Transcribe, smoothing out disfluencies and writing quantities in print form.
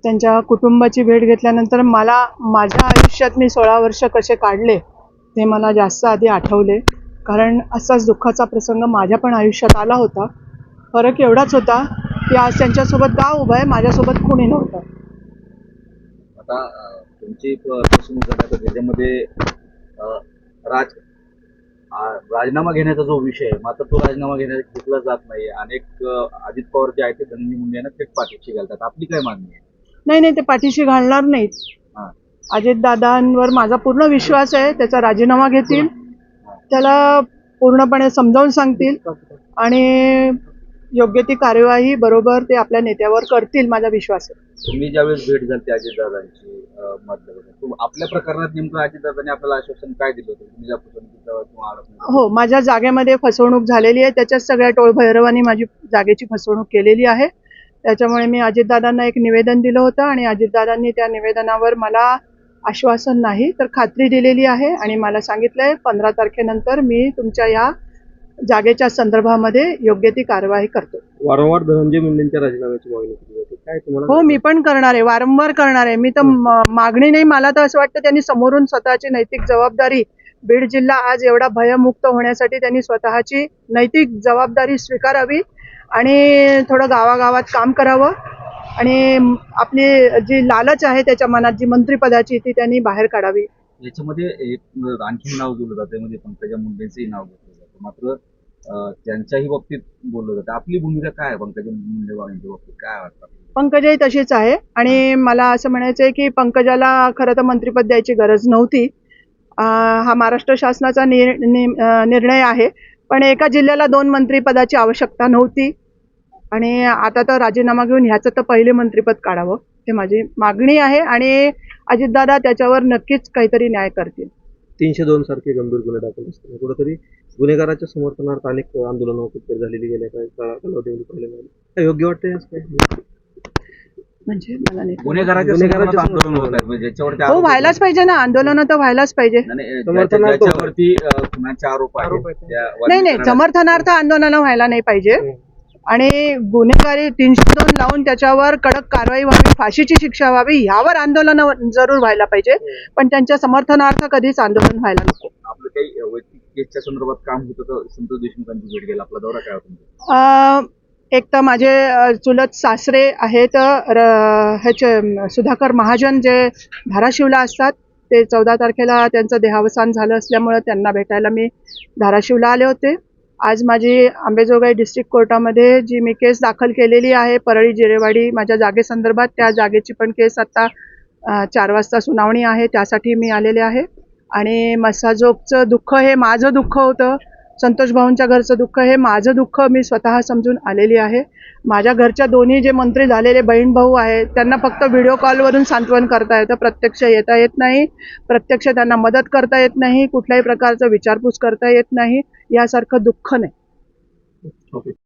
त्यांच्या कुटुंबाची भेट घेतल्यानंतर मला माझ्या आयुष्यात मी 16 वर्ष कसे काढले ते मला जास्त आधी आठवले. कारण असाच दुःखाचा प्रसंग माझ्या पण आयुष्यात आला होता. फरक एवढाच होता की आज त्यांच्यासोबत गाव उभं आहे, माझ्यासोबत कोणी नव्हतं. आता तुमची फसवणूक झाली त्याच्यामध्ये राजीनामा घेण्याचा जो विषय आहे, मात्र तो राजीनामा घेतला जात नाही. अनेक अजित पवार जे आहेत ते धनंजय मुंडे यांना थेट पाठीशी घालतात. आपली काय मागणी आहे? नाही, ते पाठीशी घालणार नाहीत. अजितदादांवर माझा पूर्ण विश्वास आहे. त्याचा राजीनामा घेतील, त्याला पूर्णपणे समजावून सांगतील आणि योग्य ती कार्यवाही बरोबर ते आपल्या नेत्यावर करतील, माझा विश्वास आहे. तुम्ही ज्यावेळेस भेट झाली अजितदादांची आपल्या प्रकरणात नेमकं अजितदादांनी आपल्याला आश्वासन काय दिलं होतं? तुम्ही ज्या हो, माझ्या जागेमध्ये फसवणूक झालेली आहे. त्याच्याच सगळ्या टोळभैरवांनी माझी जागेची फसवणूक केलेली आहे. त्याच्यामुळे मी अजितदादांना एक निवेदन दिलं होतं आणि अजितदादांनी त्या निवेदनावर मला आश्वासन नाही तर खात्री दिलेली आहे आणि मला सांगितलंय 15 तारखेनंतर मी तुमच्या या जागेच्या संदर्भामध्ये योग्य ती कारवाई करतो. वारंवार धनंजय मुंडेंच्या राजीनाम्याची मागणी केली होती, काय तुम्हाला? हो, मी पण करणार आहे, वारंवार करणार आहे. मी तर मागणी नाही, मला तर असं वाटतं त्यांनी समोरून स्वतःची नैतिक जबाबदारी, बीड जिल्हा आज एवढा भयमुक्त होण्यासाठी त्यांनी स्वतःची नैतिक जबाबदारी स्वीकारावी आणि थोडं गावागावात काम करावं आणि आपली जी लालच आहे त्याच्या मनात, जी मंत्रिपदाची, ती त्यांनी बाहेर काढावी. याच्यामध्ये एक आणखी नाव जोडलं जातं, म्हणजे पंकजा मुंडेंचंही नाव घेतलं जातं, मात्र त्यांच्याही बाबतीत बोललं जातं. आपली भूमिका काय आहे पंकजा मुंडे यांच्या बाबतीत, काय वाटतं? पंकजाही तशीच आहे आणि मला असं म्हणायचं आहे की पंकजाला खरं तर मंत्रिपद द्यायची गरज नव्हती. हा महाराष्ट्र शासनाचा निर्णय आहे, पण एका जिल्ह्याला 2 मंत्रिपदाची आवश्यकता नव्हती आणि आता तर राजीनामा घेऊन ह्याचं तर पहिले मंत्रिपद काढावं, हे माझी मागणी आहे आणि अजितदादा त्याच्यावर नक्कीच काहीतरी न्याय करतील. 302 सारखे गंभीर गुन्हे दाखल असतात. कुठेतरी गुन्हेगाराच्या समर्थनार्थ अनेक आंदोलनं कुठेतरी झालेली गेल्या कालावधीमध्ये पाहायला मिळाली. काय योग्य वाटतंय? म्हणजे मला नाही, गुन्हेगाराच्या आंदोलन होत आहेत, म्हणजे ज्याच्यावरती हो व्हायलाच पाहिजे ना, आंदोलन तर व्हायलाच पाहिजे. ज्याच्यावरती खुनाचे आरोप आहेत. नाही, समर्थनार्थ आंदोलन व्हायला नाही पाहिजे आणि गुन्हेगारी 302 लावून त्याच्यावर कडक कारवाई व्हावी, फाशीची शिक्षा व्हावी, यावर आंदोलन जरूर व्हायला पाहिजे, पण त्यांच्या समर्थनार्थ कधीच आंदोलन व्हायला नको. आपलं काही वैयक्तिक केसच्या संदर्भात काम होतं तर संतोष देशमुखांची भेट गेला, आपला दौरा काय होता? एक तर माझे चुलत सासरे आहेत ह्याचे सुधाकर महाजन, जे धाराशिवला असतात. ते 14 तारखेला त्यांचं देहावसान झालं असल्यामुळे त्यांना भेटायला मी धाराशिवला आले होते. आज माझी अंबेजोगाई डिस्ट्रिक्ट कोर्टामध्ये जी मी केस दाखल केलेली आहे परळी जिरेवाडी माझ्या जागेसंदर्भात, त्या जागेची पण केस आता 4 वाजता सुनावणी आहे, त्यासाठी मी आलेले आहे. आणि मसाजोगचं दुःख हे माझं दुःख होतं, संतोष भाऊंच्या घरचं दुःख हे माझं दुःख, मी स्वतः समजून आलेली आहे. माझ्या घरच्या दोन्ही जे मंत्री झालेले बहीण भाऊ आहेत त्यांना फक्त व्हिडिओ कॉलवरून सांत्वन करता येतं, प्रत्यक्ष येता येत नाही, प्रत्यक्ष त्यांना मदत करता येत नाही, कुठल्याही प्रकारचं विचारपूस करता येत नाही. यासारखं दुःख नाही.